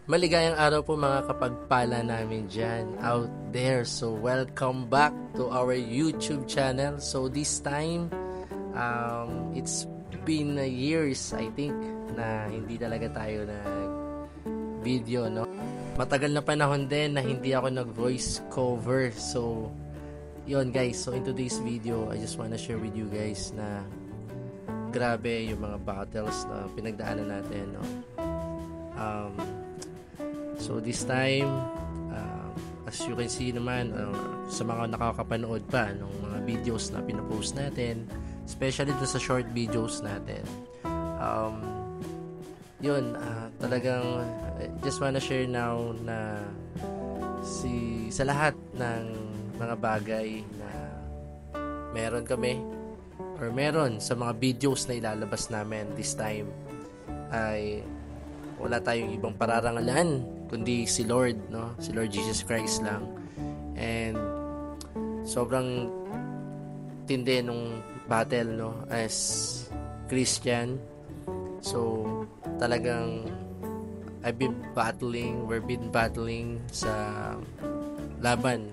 Maligayang araw po mga kapagpala namin dyan out there. So welcome back to our YouTube channel. So this time, it's been years I think na hindi talaga tayo nag-video, no? Matagal na panahon din na hindi ako nag-voice cover. So yun guys, so in today's video, I just wanna share with you guys na grabe yung mga battles na pinagdaanan natin, no? So this time, as you can see naman, sa mga nakakapanood pa ng mga videos na pinapost natin, especially sa short videos natin, yun, talagang just wanna share now na sa lahat ng mga bagay na meron kami or meron sa mga videos na ilalabas namin this time, ay wala tayong ibang pararangalan kundi si Lord, no? Si Lord Jesus Christ lang. And sobrang tindi nung battle, no, as Christian. So talagang we've been battling sa laban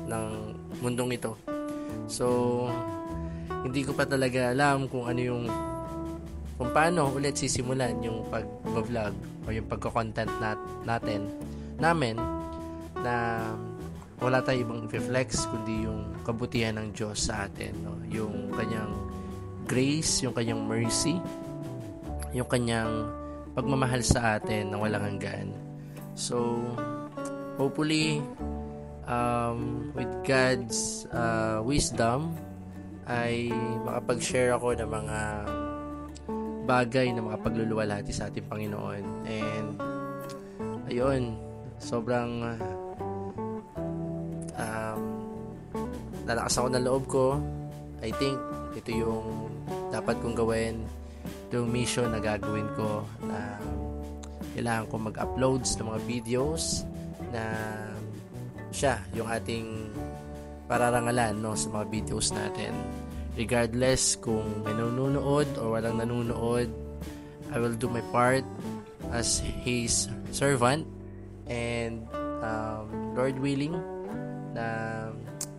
ng mundong ito. So hindi ko pa talaga alam kung paano ulit sisimulan yung pag-vlog o yung pagko-content namin na wala tayong ibang i-flex kundi yung kabutihan ng Diyos sa atin, no? Yung kanyang grace, yung kanyang mercy, yung kanyang pagmamahal sa atin na walang hanggan. So hopefully with God's wisdom ay makapag-share ako ng mga bagay na makapagluluwalhati sa ating Panginoon. And ayun, sobrang lalakas ako ng loob ko. I think ito yung dapat kong gawin, ito yung mission na gagawin ko, na kailangan ko mag-uploads ng mga videos na siya yung ating pararangalan, no, sa mga videos natin. Regardless kung may nanonood or walang nanonood, I will do my part as His servant, and Lord willing, na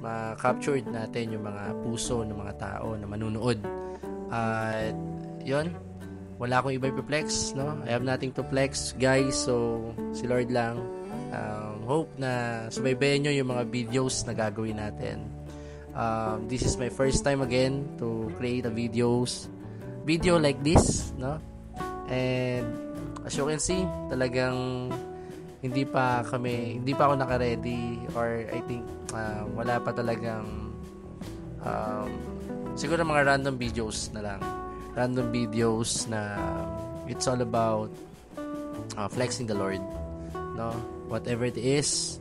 ma-capture natin yung mga puso ng mga tao na manunood. At yun, wala akong iba i-flex, no? I have nothing to flex, guys. So si Lord lang. Hope na subaybayan nyo yung mga videos na gagawin natin. This is my first time again to create a video like this, no? And as you can see, talagang hindi pa ako naka-ready, or I think wala pa talagang siguro mga random videos na it's all about flexing the Lord, no? Whatever it is,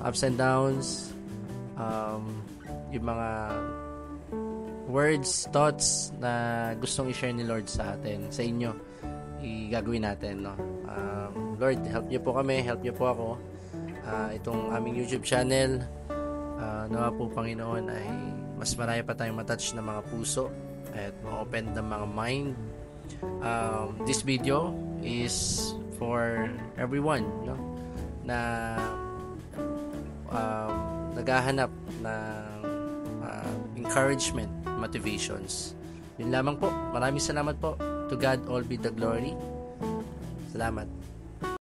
ups and downs, yung mga words, thoughts na gustong i-share ni Lord sa atin, sa inyo, gagawin natin, no? Lord, help niyo po kami, help niyo po ako, itong aming YouTube channel, nawa po Panginoon ay mas marami pa tayong matouch ng mga puso at ma-open ng mga mind. This video is for everyone, no, na naghahanap ng encouragement, motivations. Yun lamang po. Maraming salamat po. To God all be the glory. Salamat.